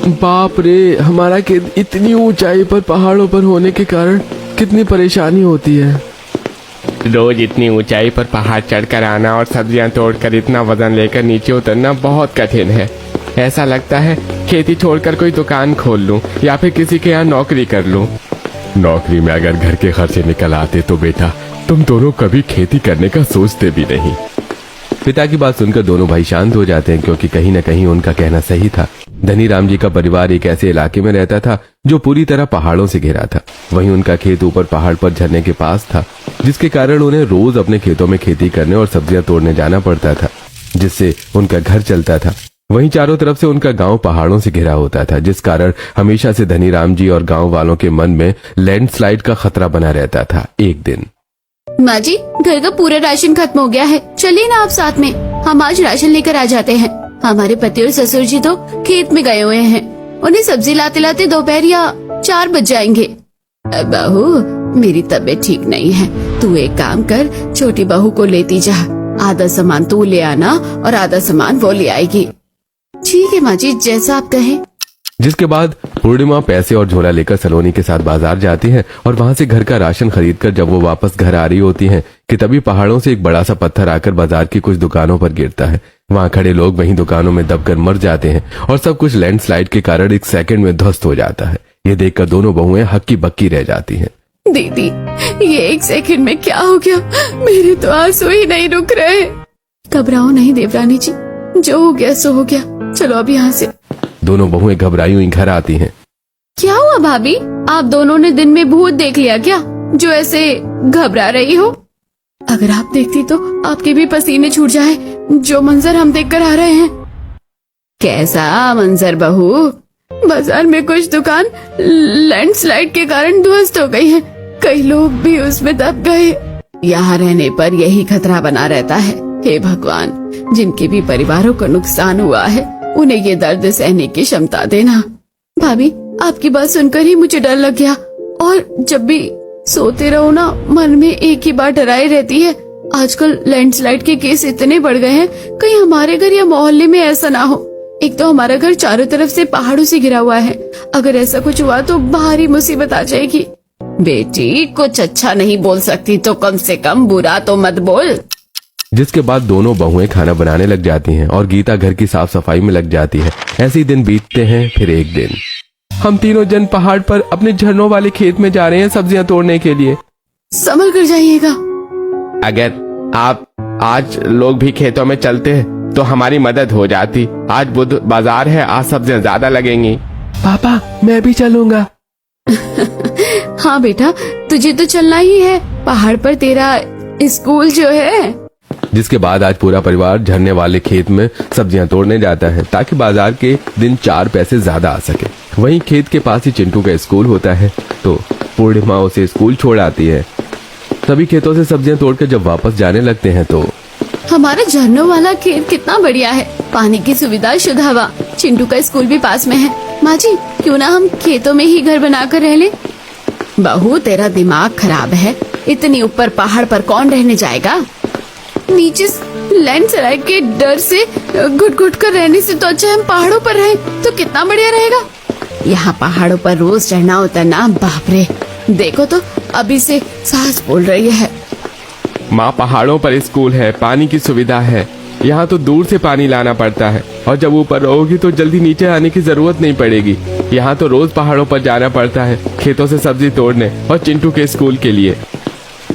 बाप रे, हमारा खेत इतनी ऊंचाई पर पहाड़ों पर होने के कारण कितनी परेशानी होती है। रोज इतनी ऊंचाई पर पहाड़ चढ़कर आना और सब्जियां तोड़कर इतना वजन लेकर नीचे उतरना बहुत कठिन है। ऐसा लगता है खेती छोड़कर कोई दुकान खोल लूं या फिर किसी के यहाँ नौकरी कर लूं। नौकरी में अगर घर के खर्चे निकल आते तो बेटा तुम दोनों कभी खेती करने का सोचते भी नहीं। पिता की बात सुनकर दोनों भाई शांत हो जाते हैं, क्योंकि कहीं न कहीं उनका कहना सही था। धनी राम जी का परिवार एक ऐसे इलाके में रहता था जो पूरी तरह पहाड़ों से घिरा था। वहीं उनका खेत ऊपर पहाड़ पर झरने के पास था, जिसके कारण उन्हें रोज अपने खेतों में खेती करने और सब्जियां तोड़ने जाना पड़ता था, जिससे उनका घर चलता था। वहीं चारों तरफ से उनका गांव पहाड़ों से घिरा होता था, जिस कारण हमेशा से धनी राम जी और गांव वालों के मन में लैंडस्लाइड का खतरा बना रहता था। एक दिन, माँ जी, घर का पूरा राशन खत्म हो गया है, चलिए ना आप साथ में, हम आज राशन लेकर आ जाते हैं। हमारे पति और ससुर जी तो खेत में गए हुए हैं, उन्हें सब्जी लाते लाते दोपहर या 4 बज जाएंगे। बहू, मेरी तबीयत ठीक नहीं है, तू एक काम कर, छोटी बहू को लेती जा, आधा सामान तू ले आना और आधा सामान वो ले आएगी। ठीक है माँ जी, जैसा आप कहें। जिसके बाद पूर्णिमा पैसे और झोला लेकर सलोनी के साथ बाजार जाती है और वहां से घर का राशन खरीदकर जब वो वापस घर आ रही होती हैं कि तभी पहाड़ों से एक बड़ा सा पत्थर आकर बाजार की कुछ दुकानों पर गिरता है। वहां खड़े लोग वहीं दुकानों में दबकर मर जाते हैं और सब कुछ लैंडस्लाइड के कारण एक सेकंड में ध्वस्त हो जाता है। ये देखकर दोनों बहुएं हक्की बक्की रह जाती हैं। दीदी, ये 1 सेकंड में क्या हो गया, मेरे तो आंसू ही नहीं रुक रहे। घबराओ नहीं देवरानी जी, जो हो गया सो हो गया, चलो अब यहाँ से। दोनों बहुएं घबराई हुई घर आती हैं। क्या हुआ भाभी, आप दोनों ने दिन में भूत देख लिया क्या, जो ऐसे घबरा रही हो? अगर आप देखती तो आपके भी पसीने छूट जाए, जो मंजर हम देखकर आ रहे हैं। कैसा मंजर बहू? बाजार में कुछ दुकान लैंडस्लाइड के कारण ध्वस्त हो गई है, कई लोग भी उसमें दब गए। यहाँ रहने पर यही खतरा बना रहता है। हे भगवान, जिनके भी परिवारों को नुकसान हुआ है उन्हें ये दर्द सहने की क्षमता देना। भाभी, आपकी बात सुनकर ही मुझे डर लग गया, और जब भी सोते रहो ना, मन में एक ही बात डराई रहती है। आजकल लैंडस्लाइड के केस इतने बढ़ गए हैं, कहीं हमारे घर या मोहल्ले में ऐसा ना हो। एक तो हमारा घर चारों तरफ से पहाड़ों से घिरा हुआ है, अगर ऐसा कुछ हुआ तो भारी मुसीबत आ जाएगी। बेटी, कुछ अच्छा नहीं बोल सकती तो कम से कम बुरा तो मत बोल। जिसके बाद दोनों बहुएं खाना बनाने लग जाती हैं और गीता घर की साफ सफाई में लग जाती है। ऐसे ही दिन बीतते हैं। फिर एक दिन, हम तीनों जन पहाड़ पर अपने झरनों वाले खेत में जा रहे हैं सब्जियां तोड़ने के लिए। संभल कर जाइएगा। अगर आप आज लोग भी खेतों में चलते तो हमारी मदद हो जाती। आज बुध बाजार है, आज सब्जियां ज्यादा लगेंगी। पापा, मैं भी चलूंगा। हाँ बेटा, तुझे तो चलना ही है, पहाड़ पर तेरा स्कूल जो है। जिसके बाद आज पूरा परिवार झरने वाले खेत में सब्जियां तोड़ने जाता है, ताकि बाजार के दिन 4 पैसे ज्यादा आ सके। वहीं खेत के पास ही चिंटू का स्कूल होता है, तो पूर्णिमा उसे स्कूल छोड़ आती है। सभी खेतों से सब्जियां तोड़कर जब वापस जाने लगते हैं तो हमारा झरनों वाला खेत कितना बढ़िया है, पानी की सुविधा, शुद्ध हवा, चिंटू का स्कूल भी पास में है। माँ जी, क्यों ना हम खेतों में ही घर बनाकर रह ले? बहू, तेरा दिमाग खराब है, इतनी ऊपर पहाड़ पर कौन रहने जाएगा? नीचे लैंडस्लाइड के डर से घुट घुट कर रहने से तो अच्छा हम पहाड़ों पर रहें तो कितना बढ़िया रहेगा। यहाँ पहाड़ों पर रोज चढ़ना उतरना, बाप रे, देखो तो अभी से सांस फूल रही है। माँ, पहाड़ों पर स्कूल है, पानी की सुविधा है, यहाँ तो दूर से पानी लाना पड़ता है, और जब ऊपर रहोगी तो जल्दी नीचे आने की जरूरत नहीं पड़ेगी। यहाँ तो रोज पहाड़ों पर जाना पड़ता है खेतों से सब्जी तोड़ने और चिंटू के स्कूल के लिए।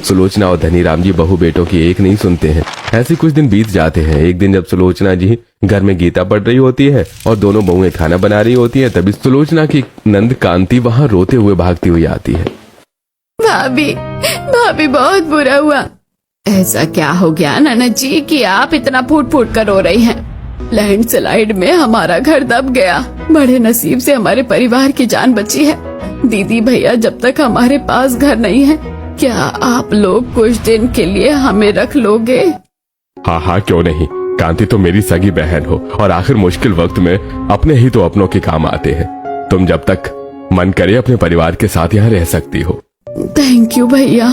सुलोचना और धनी राम जी बहू बेटों की एक नहीं सुनते हैं। ऐसे कुछ दिन बीत जाते हैं। एक दिन जब सुलोचना जी घर में गीता पढ़ रही होती है और दोनों बहुएं खाना बना रही होती हैं, तभी सुलोचना की नंद कांति वहां रोते हुए भागती हुई आती है। भाभी, भाभी, बहुत बुरा हुआ। ऐसा क्या हो गया ननद जी कि आप इतना फूट फूट कर रो रही हैं? लैंडस्लाइड में हमारा घर दब गया, बड़े नसीब से हमारे परिवार की जान बची है। दीदी भैया, जब तक हमारे पास घर नहीं है, क्या आप लोग कुछ दिन के लिए हमें रख लोगे? हाँ हाँ, क्यों नहीं। कांति तो मेरी सगी बहन हो और आखिर मुश्किल वक्त में अपने ही तो अपनों के काम आते हैं। तुम जब तक मन करे अपने परिवार के साथ यहाँ रह सकती हो। थैंक यू भैया।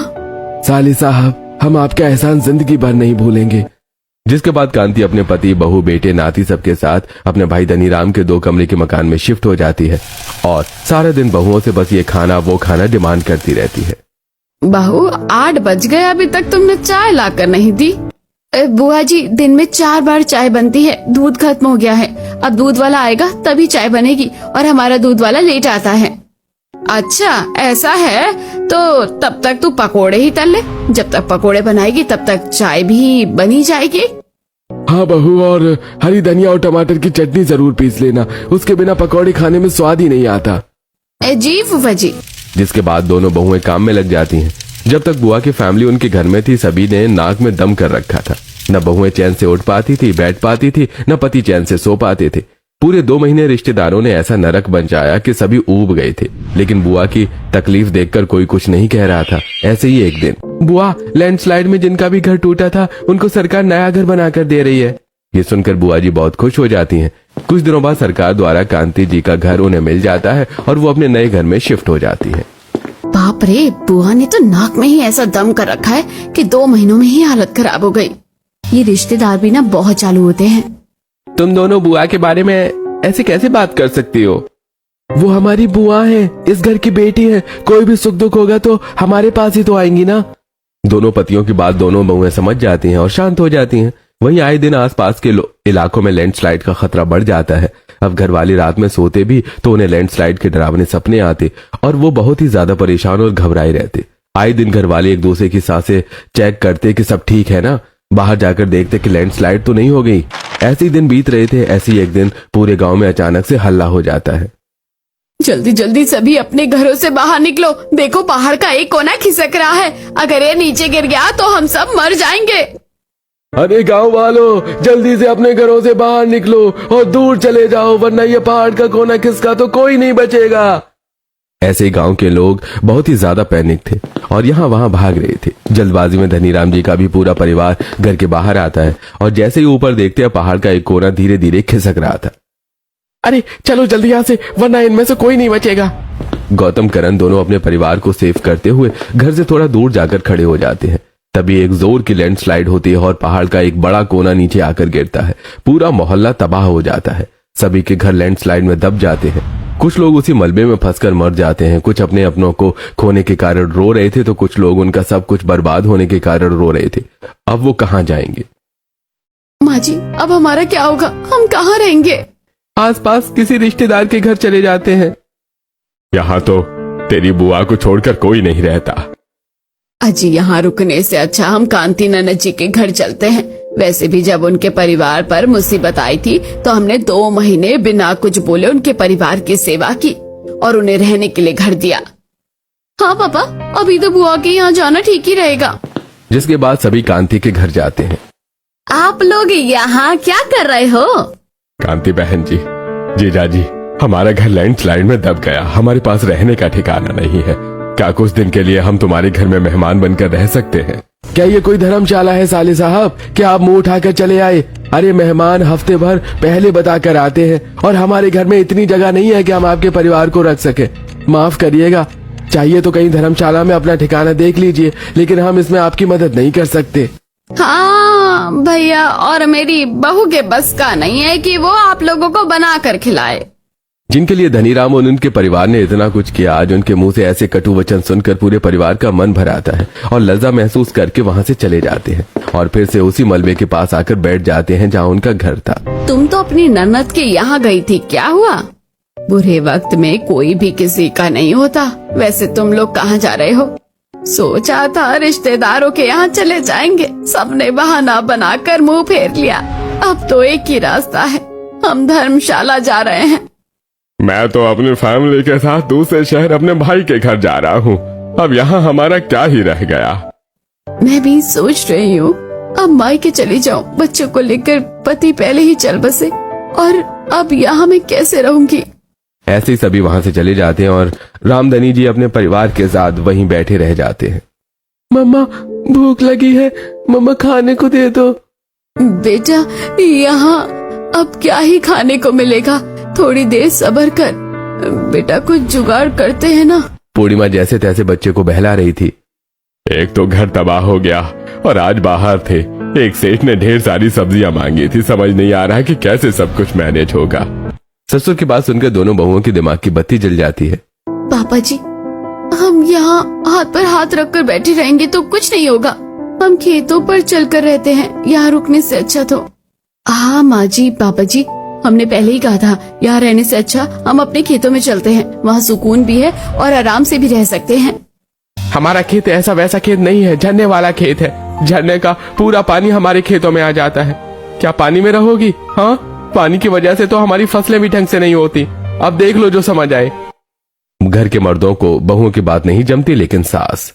साली साहब, हम आपका एहसान जिंदगी भर नहीं भूलेंगे। जिसके बाद कांति अपने पति, बहू, बेटे, नाती सबके साथ अपने भाई धनीराम के 2 कमरे के मकान में शिफ्ट हो जाती है और सारा दिन बहुओं से बस ये खाना वो खाना डिमांड करती रहती है। बहू 8 बज गए, अभी तक तुमने चाय लाकर नहीं दी। बुआ जी, दिन में 4 बार चाय बनती है, दूध खत्म हो गया है, अब दूध वाला आएगा तभी चाय बनेगी और हमारा दूध वाला लेट आता है। अच्छा ऐसा है, तो तब तक तू पकोड़े ही तल ले, जब तक पकोड़े बनाएगी तब तक चाय भी बनी जाएगी। हाँ बहू, और हरी धनिया और टमाटर की चटनी जरूर पीस लेना, उसके बिना पकौड़े खाने में स्वाद ही नहीं आता। जी फूफा जी। जिसके बाद दोनों बहुएं काम में लग जाती हैं। जब तक बुआ की फैमिली उनके घर में थी, सभी ने नाक में दम कर रखा था। न बहुएं चैन से उठ पाती थी, बैठ पाती थी, न पति चैन से सो पाते थे। पूरे 2 महीने रिश्तेदारों ने ऐसा नरक बचाया कि सभी ऊब गए थे, लेकिन बुआ की तकलीफ देखकर कोई कुछ नहीं कह रहा था। ऐसे ही एक दिन, बुआ, लैंडस्लाइड में जिनका भी घर टूटा था उनको सरकार नया घर बनाकर दे रही है। ये सुनकर बुआ जी बहुत खुश हो जाती हैं। कुछ दिनों बाद सरकार द्वारा कांति जी का घर उन्हें मिल जाता है और वो अपने नए घर में शिफ्ट हो जाती है। बाप रे, बुआ ने तो नाक में ही ऐसा दम कर रखा है कि 2 महीनों में ही हालत खराब हो गई। ये रिश्तेदार भी ना बहुत चालू होते हैं। तुम दोनों बुआ के बारे में ऐसे कैसे बात कर सकती हो? वो हमारी बुआ है, इस घर की बेटी है, कोई भी सुख दुख होगा तो हमारे पास ही तो आएंगी ना। दोनों पतियों की बात दोनों बहुएं समझ जाती हैं और शांत हो जाती हैं। वहीं आए दिन आसपास के इलाकों में लैंडस्लाइड का खतरा बढ़ जाता है। अब घर वाले रात में सोते भी तो उन्हें लैंडस्लाइड के डरावने सपने आते और वो बहुत ही ज्यादा परेशान और घबराए रहते। आए दिन घर वाले एक दूसरे की सांसें चेक करते कि सब ठीक है ना, बाहर जाकर देखते कि लैंडस्लाइड तो नहीं हो गई। ऐसे ही दिन बीत रहे थे। ऐसे ही एक दिन पूरे गांव में अचानक से हल्ला हो जाता है। जल्दी जल्दी सभी अपने घरों से बाहर निकलो, देखो पहाड़ का एक कोना खिसक रहा है, अगर ये नीचे गिर गया तो हम सब मर जाएंगे। अरे गांव वालों, जल्दी से अपने घरों से बाहर निकलो और दूर चले जाओ, वरना ये पहाड़ का कोना खिसका तो कोई नहीं बचेगा। ऐसे ही गांव के लोग बहुत ही ज्यादा पैनिक थे और यहाँ वहां भाग रहे थे। जल्दबाजी में धनीराम जी का भी पूरा परिवार घर के बाहर आता है और जैसे ही ऊपर देखते हैं, पहाड़ का एक कोना धीरे धीरे खिसक रहा था। अरे चलो जल्दी यहाँ से, वरना इनमें से कोई नहीं बचेगा। गौतम करण दोनों अपने परिवार को सेव करते हुए घर से थोड़ा दूर जाकर खड़े हो जाते हैं। तभी एक जोर की लैंडस्लाइड होती है और पहाड़ का एक बड़ा कोना नीचे आकर गिरता है। पूरा मोहल्ला तबाह हो जाता है। सभी के घर लैंडस्लाइड में दब जाते हैं। कुछ लोग उसी मलबे में फंसकर मर जाते हैं। कुछ अपने अपनों को खोने के कारण रो रहे थे तो कुछ लोग उनका सब कुछ बर्बाद होने के कारण रो रहे थे। अब वो कहाँ जाएंगे? माँ जी, अब हमारा क्या होगा, हम कहाँ रहेंगे? आसपास किसी रिश्तेदार के घर चले जाते हैं। यहाँ तो तेरी बुआ को छोड़कर कोई नहीं रहता। अजी, यहाँ रुकने से अच्छा हम कांति ननद जी के घर चलते हैं। वैसे भी जब उनके परिवार पर मुसीबत आई थी तो हमने 2 महीने बिना कुछ बोले उनके परिवार की सेवा की और उन्हें रहने के लिए घर दिया। हाँ पापा, अभी तो बुआ के यहाँ जाना ठीक ही रहेगा। जिसके बाद सभी कांति के घर जाते हैं। आप लोग यहाँ क्या कर रहे हो? कांति बहन जी, जीजा जी, हमारा घर लैंडस्लाइड में दब गया, हमारे पास रहने का ठिकाना नहीं है। क्या कुछ दिन के लिए हम तुम्हारे घर में मेहमान बनकर रह सकते हैं? क्या ये कोई धर्मशाला है साले साहब, क्या आप मुंह उठाकर चले आए? अरे मेहमान हफ्ते भर पहले बताकर आते हैं और हमारे घर में इतनी जगह नहीं है कि हम आपके परिवार को रख सके। माफ करिएगा, चाहिए तो कहीं धर्मशाला में अपना ठिकाना देख लीजिए, लेकिन हम इसमें आपकी मदद नहीं कर सकते। हाँ भैया, और मेरी बहू के बस का नहीं है कि वो आप लोगों को बना कर खिलाए। जिनके लिए धनीराम और उनके परिवार ने इतना कुछ किया, आज उनके मुंह से ऐसे कटु वचन सुनकर पूरे परिवार का मन भर आता है और लज्जा महसूस करके वहां से चले जाते हैं और फिर से उसी मलबे के पास आकर बैठ जाते हैं जहां उनका घर था। तुम तो अपनी ननद के यहाँ गई थी, क्या हुआ? बुरे वक्त में कोई भी किसी का नहीं होता। वैसे तुम लोग कहाँ जा रहे हो? सोचा था रिश्तेदारों के यहाँ चले जाएंगे, सबने बहाना बनाकर मुंह फेर लिया। अब तो एक ही रास्ता है, हम धर्मशाला जा रहे हैं। मैं तो अपनी फैमिली के साथ दूसरे शहर अपने भाई के घर जा रहा हूँ। अब यहाँ हमारा क्या ही रह गया। मैं भी सोच रही हूँ अब मायके चली जाऊँ, बच्चों को लेकर पति पहले ही चल बसे और अब यहाँ मैं कैसे रहूंगी। ऐसे ही सभी वहां से चले जाते हैं और रामधनी जी अपने परिवार के साथ वहीं बैठे रह जाते हैं। मम्मा भूख लगी है, मम्मा खाने को दे दो। बेटा, यहाँ अब क्या ही खाने को मिलेगा, थोड़ी देर सब्र कर बेटा, कुछ जुगाड़ करते हैं ना। पूर्णिमा जैसे तैसे बच्चे को बहला रही थी। एक तो घर तबाह हो गया और आज बाहर थे, एक सेठ ने ढेर सारी सब्जियां मांगी थी, समझ नहीं आ रहा कि कैसे सब कुछ मैनेज होगा। ससुर की बात सुनकर दोनों बहुओं की दिमाग की बत्ती जल जाती है। पापा जी, हम यहाँ हाथ पर हाथ रखकर बैठे रहेंगे तो कुछ नहीं होगा। हम खेतों पर चलकर रहते हैं, यहाँ रुकने से अच्छा तो। हाँ माँ जी, पापा जी, हमने पहले ही कहा था यहाँ रहने से अच्छा हम अपने खेतों में चलते हैं। वहाँ सुकून भी है और आराम से भी रह सकते हैं। हमारा खेत ऐसा वैसा खेत नहीं है, झरने वाला खेत है। झरने का पूरा पानी हमारे खेतों में आ जाता है। क्या पानी में रहोगी? हाँ, पानी की वजह से तो हमारी फसलें भी ढंग से नहीं होती। अब देख लो जो समझ आए। घर के मर्दों को बहुओं की बात नहीं जमती, लेकिन सास,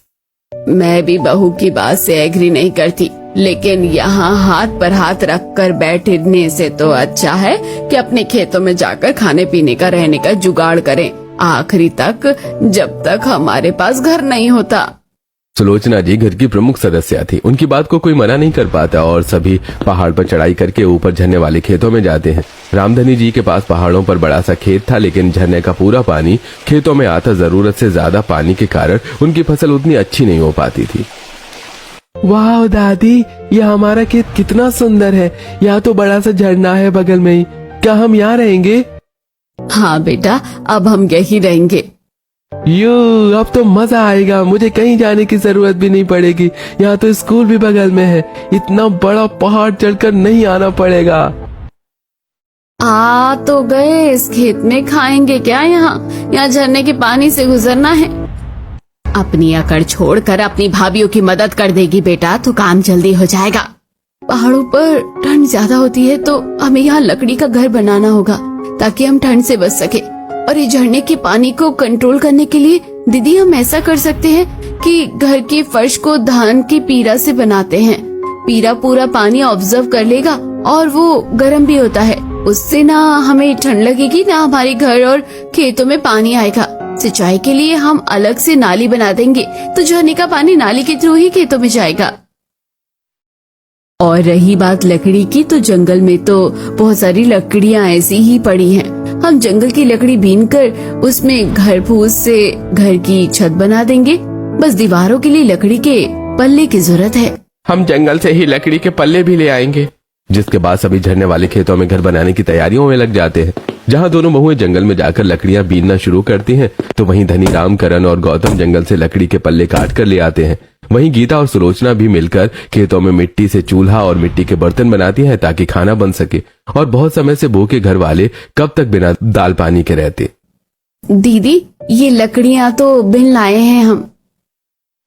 मैं भी बहू की बात से एग्री नहीं करती, लेकिन यहाँ हाथ पर हाथ रखकर बैठने से तो अच्छा है कि अपने खेतों में जाकर खाने पीने का रहने का जुगाड़ करें, आखिरी तक, जब तक हमारे पास घर नहीं होता। सुलोचना जी घर की प्रमुख सदस्य थी। उनकी बात को कोई मना नहीं कर पाता और सभी पहाड़ पर चढ़ाई करके ऊपर झरने वाले खेतों में जाते हैं। रामधनी जी के पास पहाड़ों पर बड़ा सा खेत था, लेकिन झरने का पूरा पानी खेतों में आता जरूरत से ज्यादा पानी के कारण उनकी फसल उतनी अच्छी नहीं हो पाती थी। वाह दादी, यह हमारा खेत कितना सुंदर है। यहाँ तो बड़ा सा झरना है बगल में ही। क्या हम यहाँ रहेंगे? हाँ बेटा, अब हम यही रहेंगे। अब तो मजा आएगा। मुझे कहीं जाने की जरूरत भी नहीं पड़ेगी। यहाँ तो स्कूल भी बगल में है। इतना बड़ा पहाड़ चढ़कर नहीं आना पड़ेगा। आ तो गए, इस खेत में खाएंगे क्या? यहाँ झरने के पानी से गुजरना है। अपनी अकड़ छोड़कर अपनी भाभीयों की मदद कर देगी बेटा, तो काम जल्दी हो जाएगा। पहाड़ों पर ठंड ज्यादा होती है तो हमें यहाँ लकड़ी का घर बनाना होगा ताकि हम ठंड से बच सके। और ये झरने के पानी को कंट्रोल करने के लिए दीदी हम ऐसा कर सकते हैं कि घर के फर्श को धान की पीरा से बनाते हैं। पीरा पूरा पानी ऑब्जर्व कर लेगा और वो गर्म भी होता है। उससे ना हमें ठंड लगेगी, ना हमारे घर और खेतों में पानी आएगा। सिंचाई के लिए हम अलग से नाली बना देंगे तो झरने का पानी नाली के थ्रू ही खेतों में जाएगा। और रही बात लकड़ी की, तो जंगल में तो बहुत सारी लकड़ियाँ ऐसी ही पड़ी हैं। हम जंगल की लकड़ी बीन कर उसमें घर फूस से घर की छत बना देंगे। बस दीवारों के लिए लकड़ी के पल्ले की जरूरत है। हम जंगल से ही लकड़ी के पल्ले भी ले आएंगे। जिसके बाद सभी झरने वाले खेतों में घर बनाने की तैयारियों में लग जाते हैं। जहाँ दोनों बहुएं जंगल में जाकर लकड़ियां बीनना शुरू करती हैं, तो वहीं धनीराम, करण और गौतम जंगल से लकड़ी के पल्ले काट कर ले आते हैं। वहीं गीता और सुलोचना भी मिलकर खेतों में मिट्टी से चूल्हा और मिट्टी के बर्तन बनाती हैं ताकि खाना बन सके। और बहुत समय से भूखे घर वाले कब तक बिना दाल पानी के रहते। दीदी, ये लकड़ियाँ तो बिन लाए हैं हम।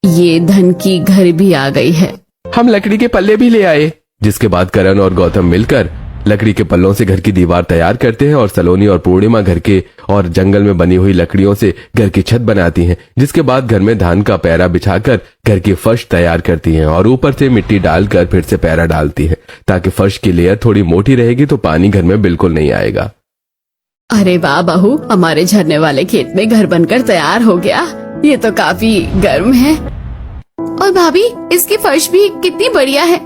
ये धन की घर भी आ गई है। हम लकड़ी के पल्ले भी ले आए। जिसके बाद करण और गौतम मिलकर लकड़ी के पल्लों से घर की दीवार तैयार करते हैं और सलोनी और पूर्णिमा घर के और जंगल में बनी हुई लकड़ियों से घर की छत बनाती हैं। जिसके बाद घर में धान का पैरा बिछाकर घर की फर्श तैयार करती हैं और ऊपर से मिट्टी डालकर फिर से पैरा डालती है ताकि फर्श की लेयर थोड़ी मोटी रहेगी तो पानी घर में बिल्कुल नहीं आएगा। अरे वाह बहू, हमारे झरने वाले खेत में घर बनकर तैयार हो गया। ये तो काफी गर्म है। और भाभी, इसकी फर्श भी कितनी बढ़िया है।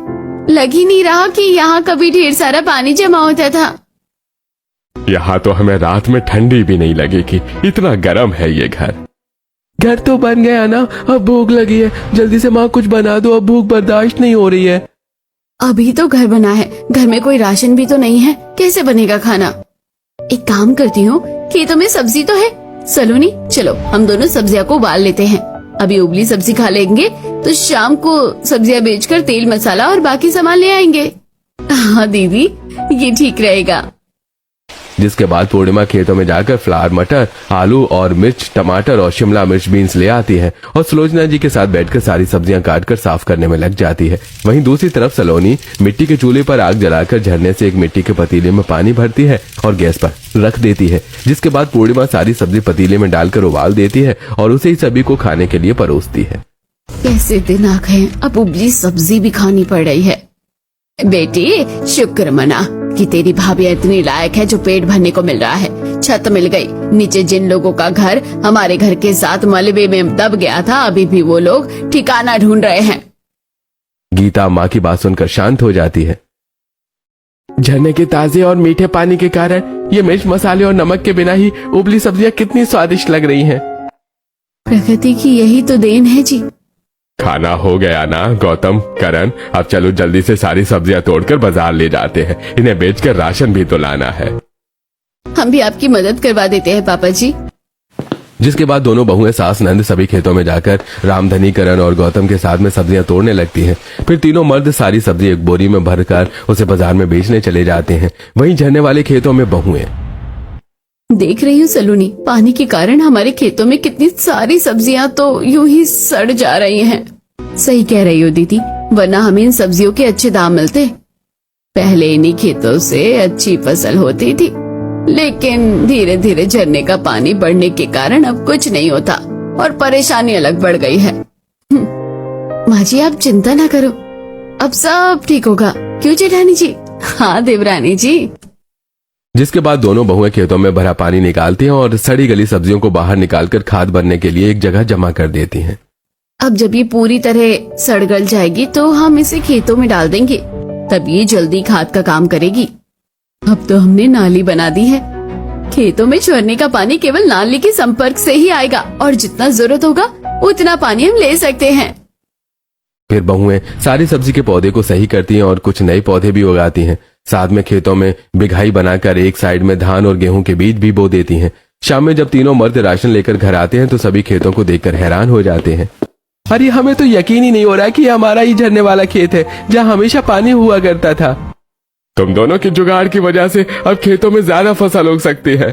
लग ही नहीं रहा कि यहाँ कभी ढेर सारा पानी जमा होता था। यहाँ तो हमें रात में ठंडी भी नहीं लगेगी, इतना गर्म है ये घर। घर तो बन गया ना, अब भूख लगी है। जल्दी से माँ कुछ बना दो, अब भूख बर्दाश्त नहीं हो रही है। अभी तो घर बना है, घर में कोई राशन भी तो नहीं है, कैसे बनेगा खाना? एक काम करती हूँ, खेतों में सब्जी तो है। सलोनी, चलो हम दोनों सब्जियां को उबाल लेते हैं। अभी उबली सब्जी खा लेंगे तो शाम को सब्जियां बेचकर तेल मसाला और बाकी सामान ले आएंगे। हाँ दीदी, ये ठीक रहेगा। जिसके बाद पूर्णिमा खेतों में जाकर फ्लावर, मटर, आलू और मिर्च, टमाटर और शिमला मिर्च बीन्स ले आती है और सुलोचना जी के साथ बैठकर सारी सब्जियां काटकर साफ करने में लग जाती है। वहीं दूसरी तरफ सलोनी मिट्टी के चूल्हे पर आग जलाकर झरने से एक मिट्टी के पतीले में पानी भरती है और गैस पर रख देती है। जिसके बाद पूर्णिमा सारी सब्जी पतीले में डालकर उबाल देती है और उसे ही सभी को खाने के लिए परोसती है। कैसे दिन आ गए, अब उबली सब्जी भी खानी पड़ रही है। बेटी, शुक्र मना कि तेरी भाभी इतनी लायक है जो पेट भरने को मिल रहा है। छत मिल गई। नीचे जिन लोगों का घर हमारे घर के साथ मलबे में दब गया था, अभी भी वो लोग ठिकाना ढूंढ रहे हैं। गीता माँ की बात सुनकर शांत हो जाती है। झरने के ताजे और मीठे पानी के कारण ये मिर्च, मसाले और नमक के बिना ही उबली सब्जियां कितनी स्वादिष्ट लग रही हैं। प्रकृति की यही तो देन है जी। खाना हो गया ना गौतम, करण? अब चलो जल्दी से सारी सब्जियां तोड़कर बाजार ले जाते हैं, इन्हें बेचकर राशन भी तो लाना है। हम भी आपकी मदद करवा देते हैं पापा जी। जिसके बाद दोनों बहुएं सास नंद सभी खेतों में जाकर रामधनी, करण और गौतम के साथ में सब्जियां तोड़ने लगती हैं। फिर तीनों मर्द सारी सब्जी एक बोरी में भरकर उसे बाजार में बेचने चले जाते हैं। वहीं झरने वाले खेतों में बहुएं देख रही हूँ सलोनी, पानी के कारण हमारे खेतों में कितनी सारी सब्जियां तो यूं ही सड़ जा रही हैं। सही कह रही हो दीदी, वरना हमें इन सब्जियों के अच्छे दाम मिलते। पहले इन्हीं खेतों से अच्छी फसल होती थी, लेकिन धीरे धीरे झरने का पानी बढ़ने के कारण अब कुछ नहीं होता और परेशानी अलग बढ़ गई है। माँ जी आप चिंता ना करो, अब सब ठीक होगा। क्यों जेठानी जी? हाँ देवरानी जी। जिसके बाद दोनों बहुएं खेतों में भरा पानी निकालती हैं और सड़ी गली सब्जियों को बाहर निकालकर खाद बनने के लिए एक जगह जमा कर देती हैं। अब जब ये पूरी तरह सड़ गल जाएगी तो हम इसे खेतों में डाल देंगे, तब ये जल्दी खाद का काम करेगी। अब तो हमने नाली बना दी है, खेतों में झरने का पानी केवल नाली के संपर्क से ही आएगा और जितना जरूरत होगा उतना पानी हम ले सकते हैं। फिर बहुएं सारी सब्जी के पौधे को सही करती हैं और कुछ नए पौधे भी उगाती हैं। साथ में खेतों में बिघाई बनाकर एक साइड में धान और गेहूं के बीज भी बो देती हैं। शाम में जब तीनों मर्द राशन लेकर घर आते हैं तो सभी खेतों को देखकर हैरान हो जाते हैं। अरे हमें तो यकीन ही नहीं हो रहा कि हमारा ही झरने वाला खेत है जहाँ हमेशा पानी हुआ करता था। तुम दोनों की जुगाड़ की वजह से अब खेतों में ज्यादा फसल उग सकती है।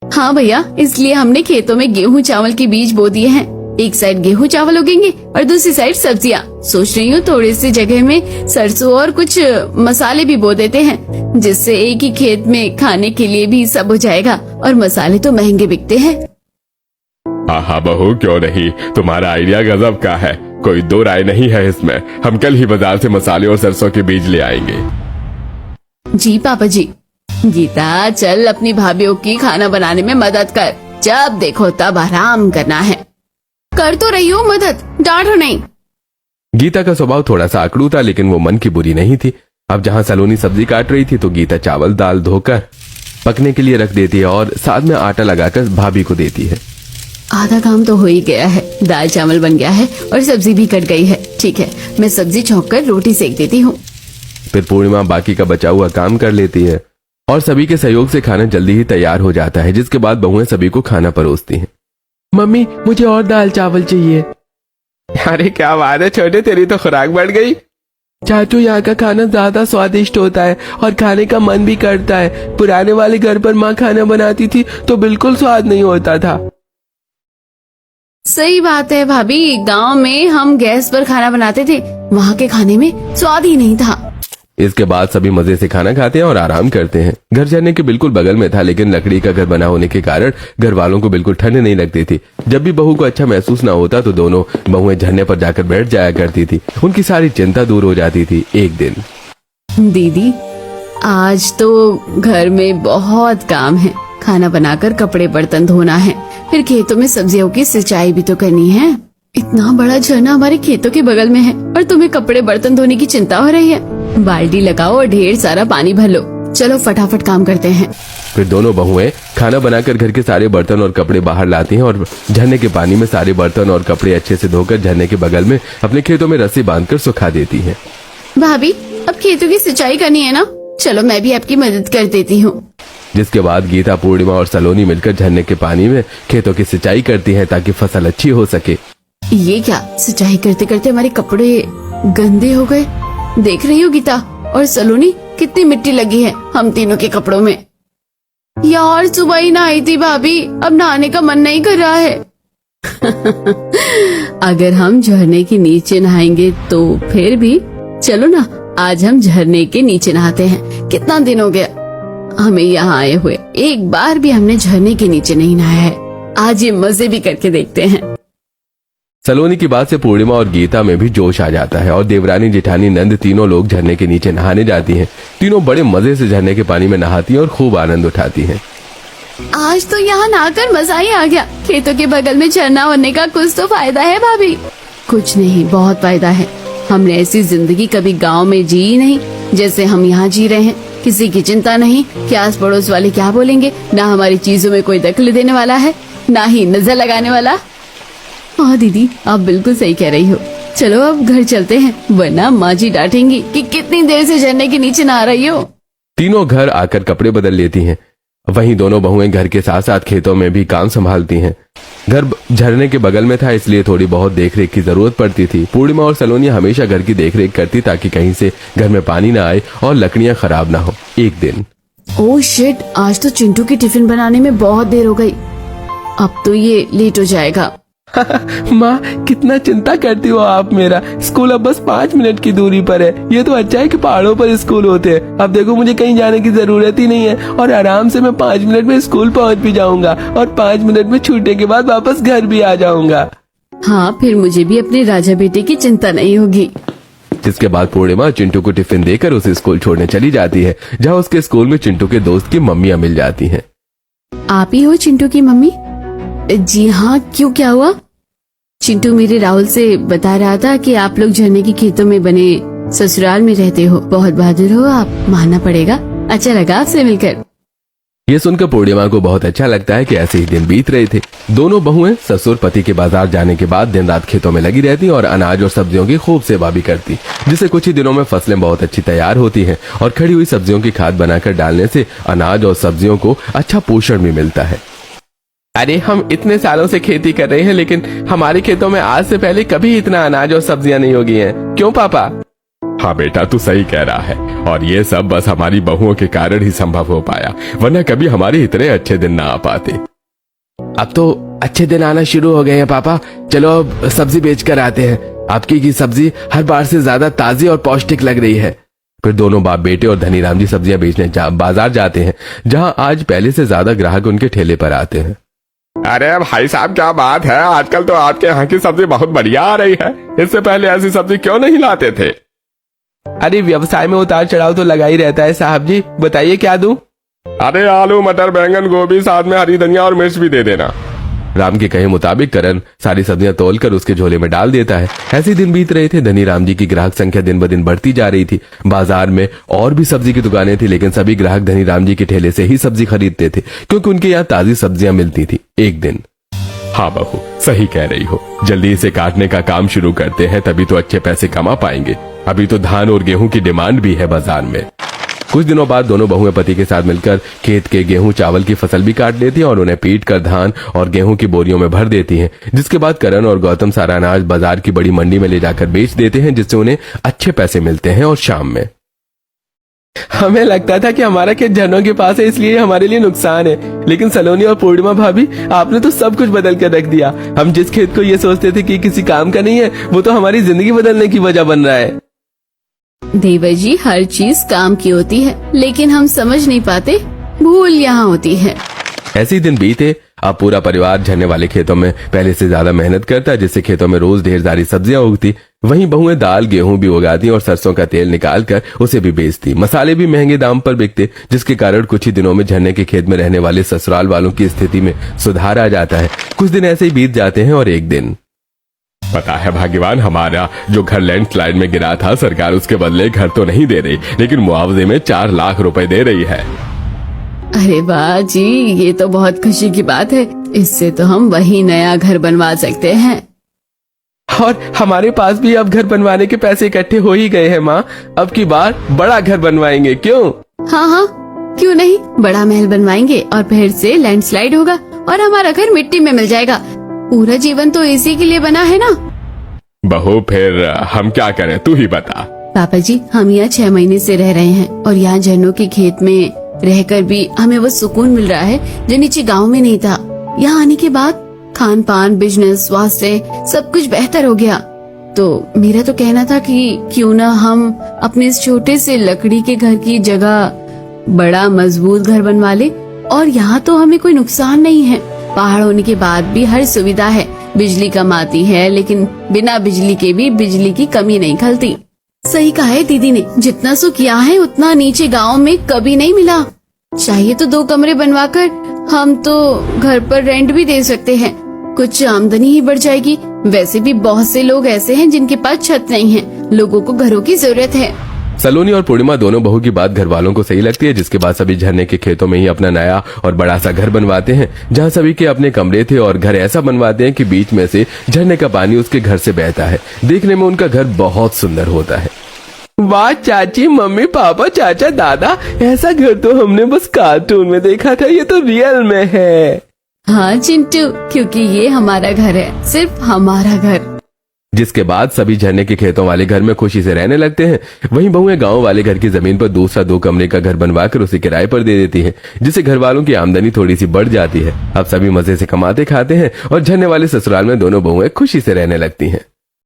हाँ भैया, इसलिए हमने खेतों में गेहूं चावल के बीज बो दिए हैं। एक साइड गेहूं चावल उगेंगे और दूसरी साइड सब्जियां। सोच रही हूँ थोड़ी सी जगह में सरसों और कुछ मसाले भी बो देते हैं, जिससे एक ही खेत में खाने के लिए भी सब हो जाएगा। और मसाले तो महंगे बिकते हैं। हाँ बहू, क्यों नहीं, तुम्हारा आइडिया गजब का है, कोई दो राय नहीं है इसमें। हम कल ही बाजार से मसाले और सरसों के बीज ले आएंगे। जी पापा जी। गीता चल अपनी भाभीयों की खाना बनाने में मदद कर, जब देखो तब आराम करना है। कर तो रही हो मदद, डांटो नहीं। गीता का स्वभाव थोड़ा सा आकड़ू था, लेकिन वो मन की बुरी नहीं थी। अब जहाँ सलोनी सब्जी काट रही थी तो गीता चावल दाल धोकर पकने के लिए रख देती है और साथ में आटा लगाकर भाभी को देती है। आधा काम तो हो ही गया है, दाल चावल बन गया है और सब्जी भी कट गई है। ठीक है, मैं सब्जी छौंक कर रोटी सेक देती हूँ। फिर पूर्णिमा बाकी का बचा हुआ काम कर लेती है और सभी के सहयोग से खाना जल्दी ही तैयार हो जाता है। जिसके बाद बहुएं सभी को खाना परोसती हैं। मम्मी मुझे और दाल चावल चाहिए। अरे क्या बात है छोटे, तेरी तो खुराक बढ़ गई। चाचू यहाँ का खाना ज्यादा स्वादिष्ट होता है और खाने का मन भी करता है। पुराने वाले घर पर माँ खाना बनाती थी तो बिल्कुल स्वाद नहीं होता था। सही बात है भाभी, गांव में हम गैस पर खाना बनाते थे, वहाँ के खाने में स्वाद ही नहीं था। इसके बाद सभी मजे से खाना खाते हैं और आराम करते हैं। घर झरने के बिल्कुल बगल में था, लेकिन लकड़ी का घर बना होने के कारण घर वालों को बिल्कुल ठंड नहीं लगती थी। जब भी बहू को अच्छा महसूस ना होता तो दोनों बहुएं झरने पर जाकर बैठ जाया करती थी। उनकी सारी चिंता दूर हो जाती थी। एक दिन, दीदी आज तो घर में बहुत काम है, खाना बनाकर कपड़े बर्तन धोना है, फिर खेतों में सब्जियों की सिंचाई भी तो करनी है। इतना बड़ा झरना हमारे खेतों के बगल में है और तुम्हें कपड़े बर्तन धोने की चिंता हो रही है। बाल्टी लगाओ और ढेर सारा पानी भर लो। चलो फटाफट काम करते हैं। फिर दोनों बहुएं खाना बनाकर घर के सारे बर्तन और कपड़े बाहर लाती हैं और झरने के पानी में सारे बर्तन और कपड़े अच्छे से धोकर झरने के बगल में अपने खेतों में रस्सी बांधकर सुखा देती हैं। भाभी अब खेतों की सिंचाई करनी है ना, चलो मैं भी आपकी मदद कर देती हूँ। जिसके बाद गीता, पूर्णिमा और सलोनी मिलकर झरने के पानी में खेतों की सिंचाई करती हैं ताकि फसल अच्छी हो सके। ये क्या, सिंचाई करते करते हमारे कपड़े गंदे हो गए। देख रही हो गीता और सलोनी, कितनी मिट्टी लगी है हम तीनों के कपड़ों में। यार सुबह ही नहाई थी भाभी, अब नहाने का मन नहीं कर रहा है। अगर हम झरने के नीचे नहाएंगे तो फिर भी चलो ना, आज हम झरने के नीचे नहाते हैं। कितना दिन हो गया हमें यहाँ आए हुए, एक बार भी हमने झरने के नीचे नहीं नहाया है। आज ये मजे भी करके देखते हैं। सलोनी की बात से पूर्णिमा और गीता में भी जोश आ जाता है और देवरानी, जेठानी, नंद तीनों लोग झरने के नीचे नहाने जाती हैं। तीनों बड़े मजे से झरने के पानी में नहाती हैं और खूब आनंद उठाती हैं। आज तो यहाँ नहाकर मजा ही आ गया। खेतों के बगल में झरना होने का कुछ तो फायदा है भाभी। कुछ नहीं, बहुत फायदा है। हमने ऐसी जिंदगी कभी गांव में जी ही नहीं जैसे हम यहाँ जी रहे हैं। किसी की चिंता नहीं कि आस पड़ोस वाले क्या बोलेंगे, ना हमारी चीजों में कोई दखल देने वाला है, ना ही नजर लगाने वाला। हाँ दीदी, आप बिल्कुल सही कह रही हो। चलो अब घर चलते हैं, वरना माँ जी डांटेंगी कि कितनी देर से झरने के नीचे नहा रही हो। तीनों घर आकर कपड़े बदल लेती हैं। वहीं दोनों बहुएं घर के साथ साथ खेतों में भी काम संभालती हैं। घर झरने के बगल में था, इसलिए थोड़ी बहुत देखरेख की जरूरत पड़ती थी। पूर्णिमा और सलोनी हमेशा घर की देखरेख करती ताकि कहीं से घर में पानी ना आए और लकड़ियां खराब ना हो। एक दिन, ओह शिट, आज तो चिंटू की टिफिन बनाने में बहुत देर हो गई। अब तो ये लेट हो जाएगा। माँ, कितना चिंता करती हो आप मेरा। स्कूल अब बस 5 मिनट की दूरी पर है। ये तो अच्छा है कि पहाड़ों पर स्कूल होते हैं। अब देखो, मुझे कहीं जाने की जरूरत ही नहीं है और आराम से मैं 5 मिनट में स्कूल पहुँच भी जाऊंगा और 5 मिनट में छूटने के बाद वापस घर भी आ जाऊंगा। हाँ, फिर मुझे भी अपने राजा बेटे की चिंता नहीं होगी। जिसके बाद पूर्णिमा चिंटू को टिफिन देकर उसे स्कूल छोड़ने चली जाती है, जहाँ उसके स्कूल में चिंटू के दोस्त की मम्मियाँ मिल जाती हैं। आप ही हो चिंटू की मम्मी? जी हाँ, क्यों, क्या हुआ? चिंटू मेरे राहुल से बता रहा था कि आप लोग झरने के खेतों में बने ससुराल में रहते हो। बहुत बहादुर हो आप, मानना पड़ेगा। अच्छा लगा आपसे मिलकर। ये सुनकर पूर्णिमा को बहुत अच्छा लगता है कि ऐसे ही दिन बीत रहे थे। दोनों बहुएं ससुर पति के बाजार जाने के बाद दिन रात खेतों में लगी रहती और अनाज और सब्जियों की खूब सेवा भी करती, जिससे कुछ ही दिनों में फसलें बहुत अच्छी तैयार होती हैं और खड़ी हुई सब्जियों की खाद बनाकर डालने से अनाज और सब्जियों को अच्छा पोषण भी मिलता है। अरे, हम इतने सालों से खेती कर रहे हैं, लेकिन हमारे खेतों में आज से पहले कभी इतना अनाज और सब्जियां नहीं होगी हैं। क्यों पापा? हाँ बेटा, तू सही कह रहा है और ये सब बस हमारी बहुओं के कारण ही संभव हो पाया, वरना कभी हमारे इतने अच्छे दिन ना आ पाते। अब तो अच्छे दिन आना शुरू हो गए हैं पापा। चलो अब सब्जी बेच कर आते हैं। आपकी की सब्जी हर बार से ज्यादा ताजी और पौष्टिक लग रही है। फिर दोनों बाप बेटे और धनीराम जी सब्जियां बेचने बाजार जाते हैं, जहां आज पहले से ज्यादा ग्राहक उनके ठेले पर आते हैं। अरे भाई साहब, क्या बात है, आजकल तो आपके यहाँ की सब्जी बहुत बढ़िया आ रही है। इससे पहले ऐसी सब्जी क्यों नहीं लाते थे? अरे, व्यवसाय में उतार चढ़ाव तो लगा ही रहता है साहब जी। बताइए क्या दूं? अरे आलू, मटर, बैंगन, गोभी, साथ में हरी धनिया और मिर्च भी दे देना। राम के कहे मुताबिक करण सारी सब्जियां तोलकर उसके झोले में डाल देता है। ऐसे दिन बीत रहे थे। धनीराम जी की ग्राहक संख्या दिन ब दिन बढ़ती जा रही थी। बाजार में और भी सब्जी की दुकानें थी, लेकिन सभी ग्राहक धनीराम जी के ठेले से ही सब्जी खरीदते थे, क्योंकि उनके यहाँ ताजी सब्जियां मिलती थी। एक दिन, हाँ बहू, सही कह रही हो, जल्दी इसे काटने का काम शुरू करते हैं, तभी तो अच्छे पैसे कमा पाएंगे। अभी तो धान और गेहूं की डिमांड भी है बाजार में। कुछ दिनों बाद दोनों बहुएं पति के साथ मिलकर खेत के गेहूं चावल की फसल भी काट लेती हैं और उन्हें पीट कर धान और गेहूं की बोरियों में भर देती हैं। जिसके बाद करण और गौतम सारा अनाज बाजार की बड़ी मंडी में ले जाकर बेच देते हैं, जिससे उन्हें अच्छे पैसे मिलते हैं। और शाम में, हमें लगता था कि हमारा खेत झरनों के पास है, इसलिए हमारे लिए नुकसान है, लेकिन सलोनी और पूर्णिमा भाभी, आपने तो सब कुछ बदल कर रख दिया। हम जिस खेत को ये सोचते थे कि किसी काम का नहीं है, वो तो हमारी जिंदगी बदलने की वजह बन रहा है। देवर जी, हर चीज काम की होती है, लेकिन हम समझ नहीं पाते, भूल यहाँ होती है। ऐसे ही दिन बीते। अब पूरा परिवार झरने वाले खेतों में पहले से ज्यादा मेहनत करता, जिससे खेतों में रोज ढेर सारी सब्जियां उगती। वहीं बहुएं दाल गेहूं भी उगाती और सरसों का तेल निकाल कर उसे भी बेचती। मसाले भी महंगे दाम पर बिकते, जिसके कारण कुछ ही दिनों में झरने के खेत में रहने वाले ससुराल वालों की स्थिति में सुधार आ जाता है। कुछ दिन ऐसे ही बीत जाते हैं और एक दिन, पता है भाग्यवान, हमारा जो घर लैंडस्लाइड में गिरा था, सरकार उसके बदले घर तो नहीं दे रही, लेकिन मुआवजे में 4 लाख रुपए दे रही है। अरे वाह जी, ये तो बहुत खुशी की बात है। इससे तो हम वही नया घर बनवा सकते हैं। और हमारे पास भी अब घर बनवाने के पैसे इकट्ठे हो ही गए हैं माँ। अब की बार बड़ा घर बनवाएंगे। क्यों? हाँ हाँ, क्यों नहीं, बड़ा महल बनवाएंगे और फिर से लैंडस्लाइड होगा और हमारा घर मिट्टी में मिल जाएगा। पूरा जीवन तो इसी के लिए बना है ना। बहू, फिर हम क्या करें, तू ही बता। पापा जी, हम यहाँ 6 महीने से रह रहे हैं और यहाँ झरनों के खेत में रहकर भी हमें वो सुकून मिल रहा है जो नीचे गांव में नहीं था। यहाँ आने के बाद खान पान, बिजनेस, स्वास्थ्य सब कुछ बेहतर हो गया। तो मेरा तो कहना था कि क्यों ना हम अपने इस छोटे से लकड़ी के घर की जगह बड़ा मजबूत घर बनवा ले। और यहाँ तो हमें कोई नुकसान नहीं है। पहाड़ होने के बाद भी हर सुविधा है। बिजली कम आती है, लेकिन बिना बिजली के भी बिजली की कमी नहीं खलती। सही कहा है दीदी ने, जितना सुख यहाँ है उतना नीचे गांव में कभी नहीं मिला। चाहिए तो 2 कमरे बनवाकर हम तो घर पर रेंट भी दे सकते हैं, कुछ आमदनी ही बढ़ जाएगी। वैसे भी बहुत से लोग ऐसे हैं जिनके पास छत नहीं है। लोगों को घरों की जरूरत है। सलोनी और पूर्णिमा दोनों बहू की बात घर वालों को सही लगती है, जिसके बाद सभी झरने के खेतों में ही अपना नया और बड़ा सा घर बनवाते हैं, जहां सभी के अपने कमरे थे और घर ऐसा बनवाते हैं कि बीच में से झरने का पानी उसके घर से बहता है। देखने में उनका घर बहुत सुंदर होता है। वाह चाची, मम्मी, पापा, चाचा, दादा, ऐसा घर तो हमने बस कार्टून में देखा था, ये तो रियल में है। हाँ चिंटू, क्योंकि ये हमारा घर है, सिर्फ हमारा घर। जिसके बाद सभी झरने के खेतों वाले घर में खुशी से रहने लगते हैं। वहीं बहुएं गांव वाले घर की जमीन पर दूसरा 2 कमरे का घर बनवाकर उसे किराए पर दे देती हैं, जिससे घर वालों की आमदनी थोड़ी सी बढ़ जाती है। अब सभी मजे से कमाते खाते हैं और झरने वाले ससुराल में दोनों बहुएं खुशी से रहने लगती हैं।